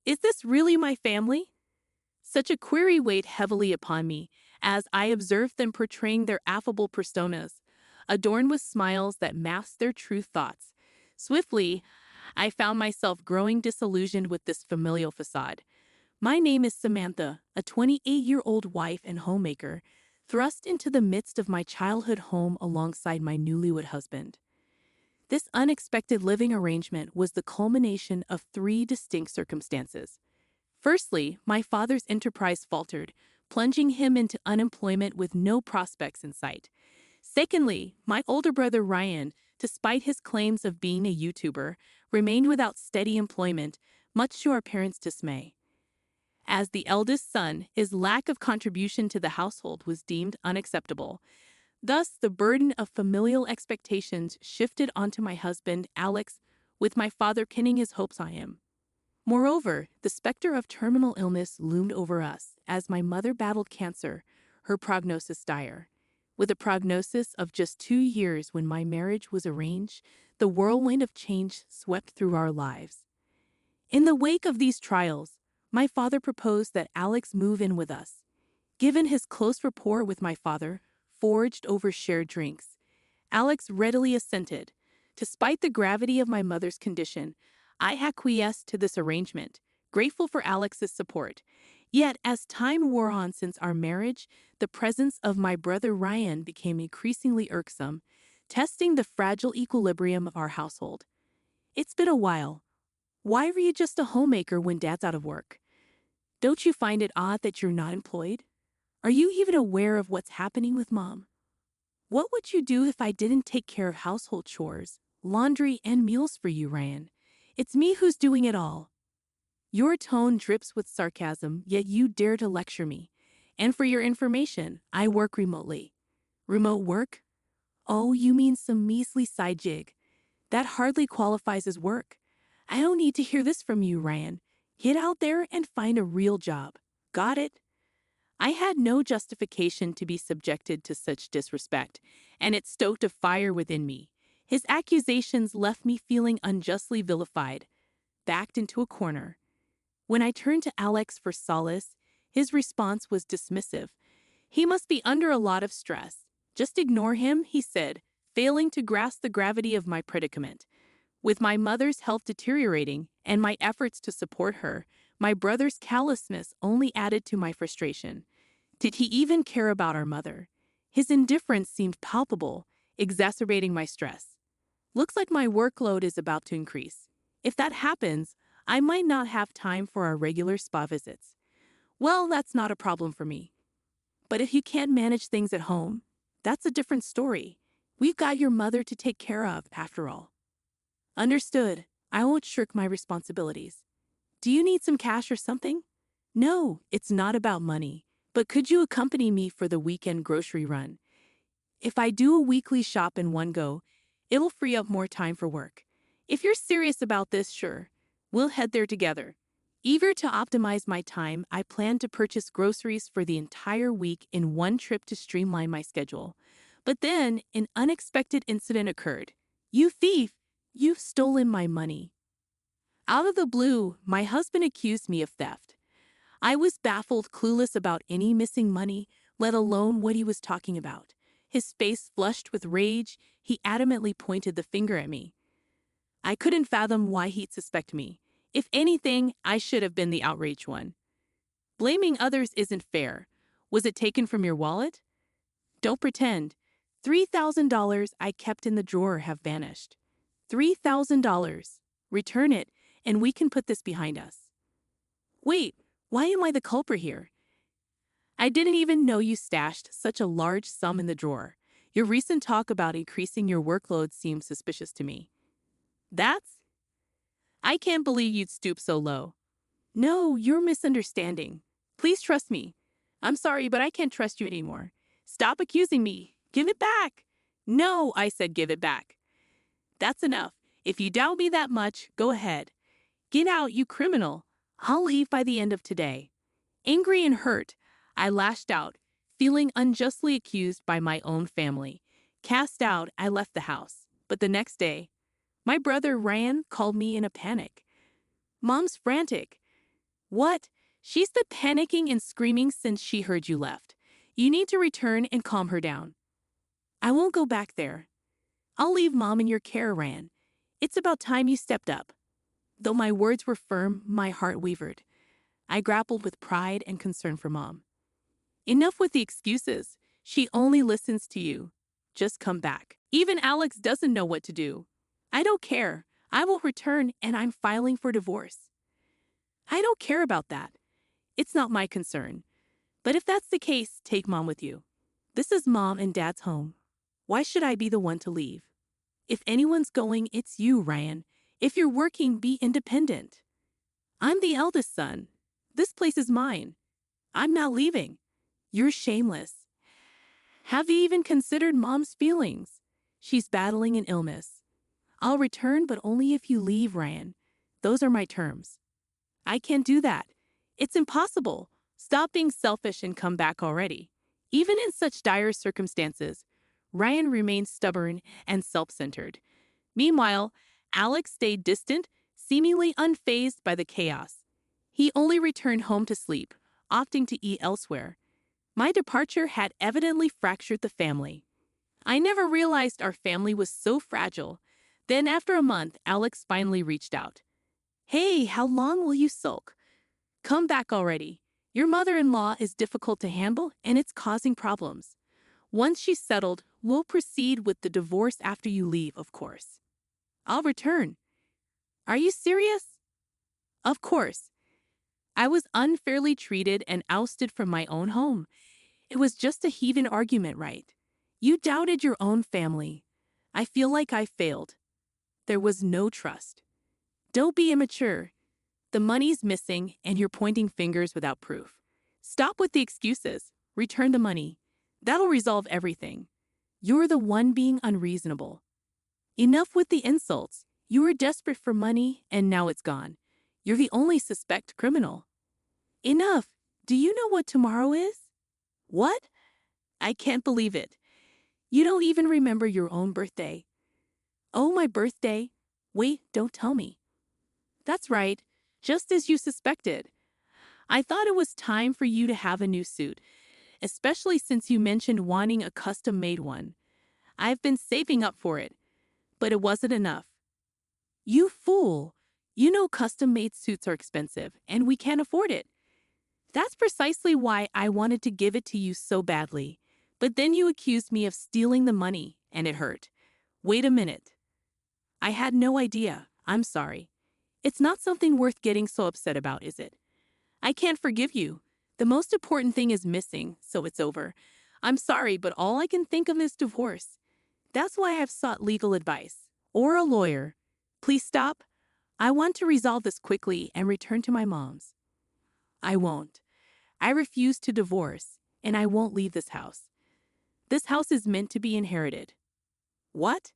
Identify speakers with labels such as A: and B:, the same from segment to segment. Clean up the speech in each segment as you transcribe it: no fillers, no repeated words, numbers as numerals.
A: Is this really my family? Such a query weighed heavily upon me as I observed them portraying their affable personas, adorned with smiles that masked their true thoughts. Swiftly, I found myself growing disillusioned with this familial facade. My name is Samantha, a 28-year-old wife and homemaker, thrust into the midst of my childhood home alongside my newlywed husband. This unexpected living arrangement was the culmination of three distinct circumstances. Firstly, my father's enterprise faltered, plunging him into unemployment with no prospects in sight. Secondly, my older brother Ryan, despite his claims of being a YouTuber, remained without steady employment, much to our parents' dismay. As the eldest son, his lack of contribution to the household was deemed unacceptable. Thus, the burden of familial expectations shifted onto my husband, Alex, with my father pinning his hopes on him. Moreover, the specter of terminal illness loomed over us as my mother battled cancer, her prognosis dire. With a prognosis of just 2 years when my marriage was arranged, the whirlwind of change swept through our lives. In the wake of these trials, my father proposed that Alex move in with us. Given his close rapport with my father, forged over shared drinks, Alex readily assented. Despite the gravity of my mother's condition, I acquiesced to this arrangement, grateful for Alex's support. Yet, as time wore on since our marriage, the presence of my brother Ryan became increasingly irksome, testing the fragile equilibrium of our household. It's been a while. Why were you just a homemaker when Dad's out of work? Don't you find it odd that you're not employed? Are you even aware of what's happening with Mom? What would you do if I didn't take care of household chores, laundry, and meals for you, Ryan? It's me who's doing it all. Your tone drips with sarcasm, yet you dare to lecture me. And for your information, I work remotely. Remote work? Oh, you mean some measly side gig. That hardly qualifies as work. I don't need to hear this from you, Ryan. Get out there and find a real job. Got it? I had no justification to be subjected to such disrespect, and it stoked a fire within me. His accusations left me feeling unjustly vilified, backed into a corner. When I turned to Alex for solace, his response was dismissive. He must be under a lot of stress. Just ignore him, he said, failing to grasp the gravity of my predicament. With my mother's health deteriorating and my efforts to support her, my brother's callousness only added to my frustration. Did he even care about our mother? His indifference seemed palpable, exacerbating my stress. Looks like my workload is about to increase. If that happens, I might not have time for our regular spa visits. Well, that's not a problem for me. But if you can't manage things at home, that's a different story. We've got your mother to take care of, after all. Understood. I won't shirk my responsibilities. Do you need some cash or something? No, it's not about money. But could you accompany me for the weekend grocery run? If I do a weekly shop in one go, it'll free up more time for work. If you're serious about this, sure. We'll head there together. Eager to optimize my time, I planned to purchase groceries for the entire week in one trip to streamline my schedule. But then, an unexpected incident occurred. You thief! You've stolen my money. Out of the blue, my husband accused me of theft. I was baffled, clueless about any missing money, let alone what he was talking about. His face flushed with rage, he adamantly pointed the finger at me. I couldn't fathom why he'd suspect me. If anything, I should have been the outraged one. Blaming others isn't fair. Was it taken from your wallet? Don't pretend. $3,000 I kept in the drawer have vanished. $3,000. Return it, and we can put this behind us. Wait, why am I the culprit here? I didn't even know you stashed such a large sum in the drawer. Your recent talk about increasing your workload seems suspicious to me. I can't believe you'd stoop so low. No, you're misunderstanding. Please trust me. I'm sorry, but I can't trust you anymore. Stop accusing me. Give it back. No, I said give it back. That's enough. If you doubt me that much, go ahead. Get out, you criminal. I'll leave by the end of today. Angry and hurt, I lashed out, feeling unjustly accused by my own family. Cast out, I left the house. But the next day, my brother Ryan called me in a panic. Mom's frantic. What? She's been panicking and screaming since she heard you left. You need to return and calm her down. I won't go back there. I'll leave Mom in your care, Ryan. It's about time you stepped up. Though my words were firm, my heart wavered. I grappled with pride and concern for Mom. Enough with the excuses. She only listens to you. Just come back. Even Alex doesn't know what to do. I don't care. I will return and I'm filing for divorce. I don't care about that. It's not my concern. But if that's the case, take Mom with you. This is Mom and Dad's home. Why should I be the one to leave? If anyone's going, it's you, Ryan. If you're working, be independent. I'm the eldest son. This place is mine. I'm not leaving. You're shameless. Have you even considered Mom's feelings? She's battling an illness. I'll return, but only if you leave, Ryan. Those are my terms. I can't do that. It's impossible. Stop being selfish and come back already. Even in such dire circumstances, Ryan remained stubborn and self-centered. Meanwhile, Alex stayed distant, seemingly unfazed by the chaos. He only returned home to sleep, opting to eat elsewhere. My departure had evidently fractured the family. I never realized our family was so fragile. Then after a month, Alex finally reached out. Hey, how long will you sulk? Come back already. Your mother-in-law is difficult to handle and it's causing problems. Once she's settled, we'll proceed with the divorce after you leave, of course. I'll return. Are you serious? Of course. I was unfairly treated and ousted from my own home. It was just a heathen argument, right? You doubted your own family. I feel like I failed. There was no trust. Don't be immature. The money's missing and you're pointing fingers without proof. Stop with the excuses. Return the money. That'll resolve everything. You're the one being unreasonable. Enough with the insults. You were desperate for money and now it's gone. You're the only suspect criminal. Enough. Do you know what tomorrow is? What? I can't believe it. You don't even remember your own birthday. Oh, my birthday? Wait, don't tell me. That's right, just as you suspected. I thought it was time for you to have a new suit, especially since you mentioned wanting a custom-made one. I've been saving up for it, but it wasn't enough. You fool! You know custom-made suits are expensive, and we can't afford it. That's precisely why I wanted to give it to you so badly. But then you accused me of stealing the money, and it hurt. Wait a minute. I had no idea. I'm sorry. It's not something worth getting so upset about, is it? I can't forgive you. The most important thing is missing, so it's over. I'm sorry, but all I can think of is divorce. That's why I've sought legal advice. Or a lawyer. Please stop. I want to resolve this quickly and return to my mom's. I won't. I refuse to divorce, and I won't leave this house. This house is meant to be inherited. What?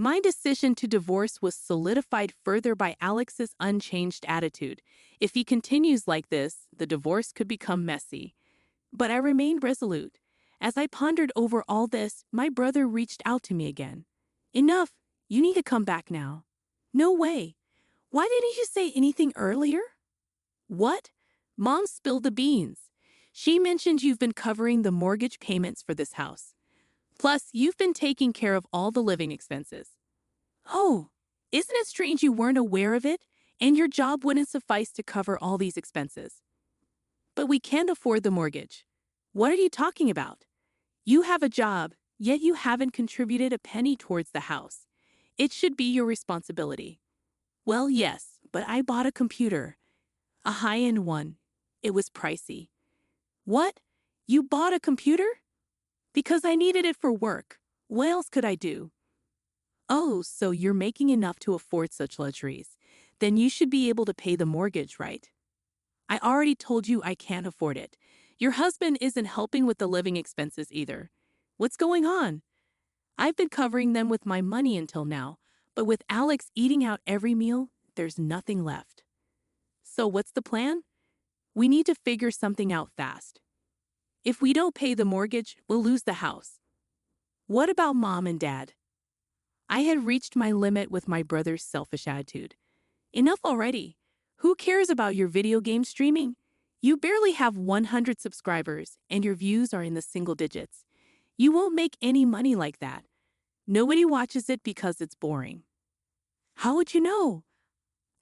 A: My decision to divorce was solidified further by Alex's unchanged attitude. If he continues like this, the divorce could become messy. But I remained resolute. As I pondered over all this, my brother reached out to me again. Enough. You need to come back now. No way. Why didn't you say anything earlier? What? Mom spilled the beans. She mentioned you've been covering the mortgage payments for this house. Plus, you've been taking care of all the living expenses. Oh, isn't it strange you weren't aware of it? And your job wouldn't suffice to cover all these expenses. But we can't afford the mortgage. What are you talking about? You have a job, yet you haven't contributed a penny towards the house. It should be your responsibility. Well, yes, but I bought a computer. A high-end one. It was pricey. What? You bought a computer? Because I needed it for work. What else could I do? Oh, so you're making enough to afford such luxuries. Then you should be able to pay the mortgage, right? I already told you I can't afford it. Your husband isn't helping with the living expenses either. What's going on? I've been covering them with my money until now, but with Alex eating out every meal, there's nothing left. So what's the plan? We need to figure something out fast. If we don't pay the mortgage, we'll lose the house. What about Mom and Dad? I had reached my limit with my brother's selfish attitude. Enough already. Who cares about your video game streaming? You barely have 100 subscribers and your views are in the single digits. You won't make any money like that. Nobody watches it because it's boring. How would you know?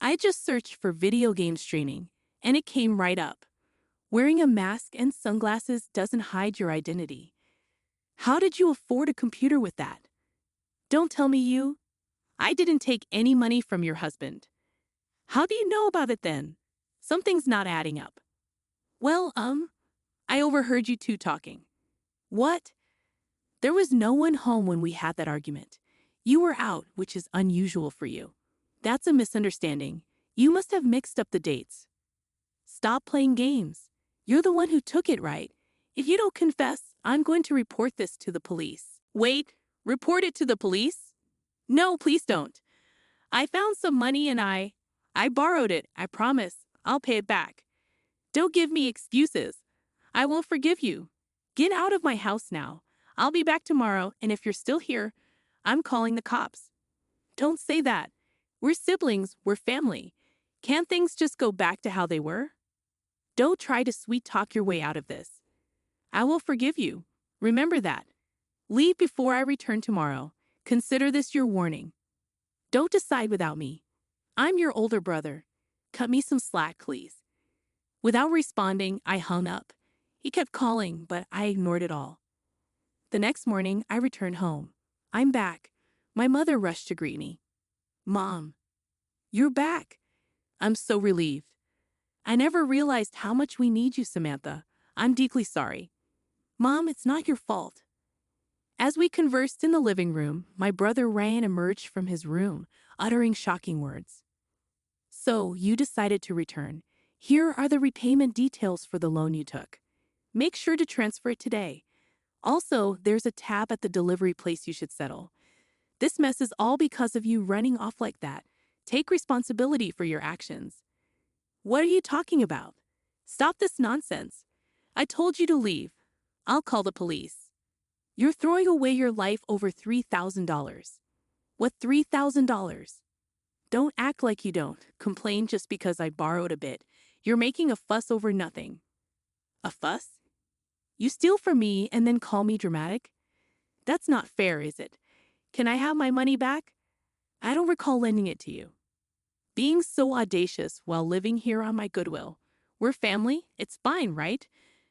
A: I just searched for video game streaming and it came right up. Wearing a mask and sunglasses doesn't hide your identity. How did you afford a computer with that? Don't tell me you. I didn't take any money from your husband. How do you know about it then? Something's not adding up. Well, I overheard you two talking. What? There was no one home when we had that argument. You were out, which is unusual for you. That's a misunderstanding. You must have mixed up the dates. Stop playing games. You're the one who took it, right? If you don't confess, I'm going to report this to the police. Wait, report it to the police? No, please don't. I found some money and I borrowed it, I promise. I'll pay it back. Don't give me excuses. I won't forgive you. Get out of my house now. I'll be back tomorrow, and if you're still here, I'm calling the cops. Don't say that. We're siblings, we're family. Can't things just go back to how they were? Don't try to sweet-talk your way out of this. I will forgive you. Remember that. Leave before I return tomorrow. Consider this your warning. Don't decide without me. I'm your older brother. Cut me some slack, please. Without responding, I hung up. He kept calling, but I ignored it all. The next morning, I returned home. I'm back. My mother rushed to greet me. Mom, you're back. I'm so relieved. I never realized how much we need you, Samantha. I'm deeply sorry. Mom, it's not your fault. As we conversed in the living room, my brother Ryan emerged from his room, uttering shocking words. So, you decided to return. Here are the repayment details for the loan you took. Make sure to transfer it today. Also, there's a tab at the delivery place you should settle. This mess is all because of you running off like that. Take responsibility for your actions. What are you talking about? Stop this nonsense. I told you to leave. I'll call the police. You're throwing away your life over $3,000. What $3,000? Don't act like you don't. Complain just because I borrowed a bit. You're making a fuss over nothing. A fuss? You steal from me and then call me dramatic? That's not fair, is it? Can I have my money back? I don't recall lending it to you. Being so audacious while living here on my goodwill. We're family, it's fine, right?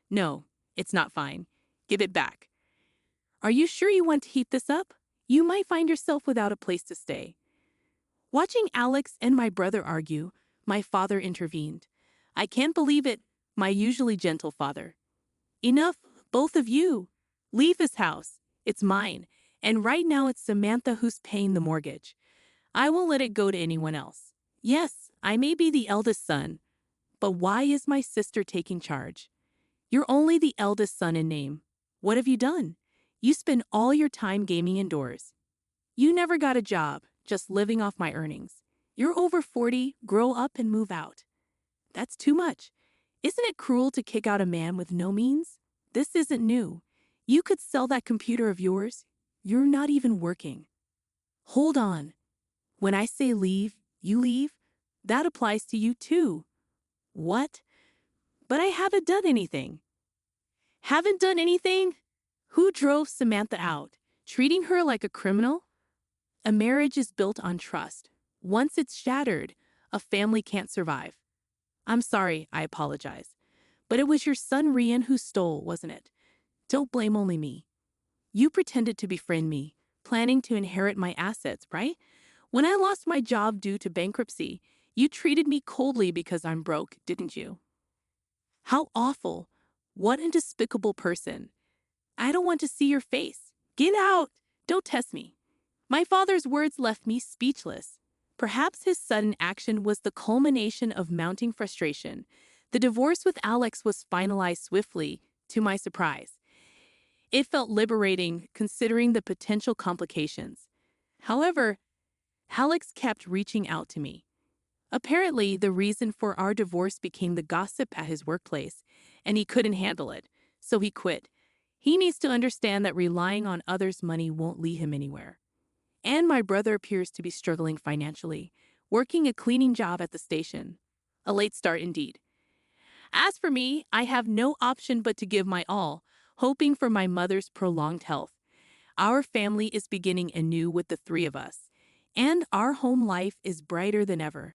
A: No, it's not fine. Give it back. Are you sure you want to heat this up? You might find yourself without a place to stay. Watching Alex and my brother argue, my father intervened. I can't believe it, my usually gentle father. Enough, both of you. Leave this house. It's mine. And right now it's Samantha who's paying the mortgage. I won't let it go to anyone else. Yes, I may be the eldest son, but why is my sister taking charge? You're only the eldest son in name. What have you done? You spend all your time gaming indoors. You never got a job, just living off my earnings. You're over 40, grow up and move out. That's too much. Isn't it cruel to kick out a man with no means? This isn't new. You could sell that computer of yours. You're not even working. Hold on. When I say leave, you leave? That applies to you too. What? But I haven't done anything. Haven't done anything? Who drove Samantha out? Treating her like a criminal? A marriage is built on trust. Once it's shattered, a family can't survive. I'm sorry, I apologize. But it was your son Rian who stole, wasn't it? Don't blame only me. You pretended to befriend me, planning to inherit my assets, right? When I lost my job due to bankruptcy, you treated me coldly because I'm broke, didn't you? How awful. What a despicable person. I don't want to see your face. Get out. Don't test me. My father's words left me speechless. Perhaps his sudden action was the culmination of mounting frustration. The divorce with Alex was finalized swiftly, to my surprise. It felt liberating, considering the potential complications. However, Alex kept reaching out to me. Apparently, the reason for our divorce became the gossip at his workplace, and he couldn't handle it, so he quit. He needs to understand that relying on others' money won't lead him anywhere. And my brother appears to be struggling financially, working a cleaning job at the station. A late start indeed. As for me, I have no option but to give my all, hoping for my mother's prolonged health. Our family is beginning anew with the three of us, and our home life is brighter than ever.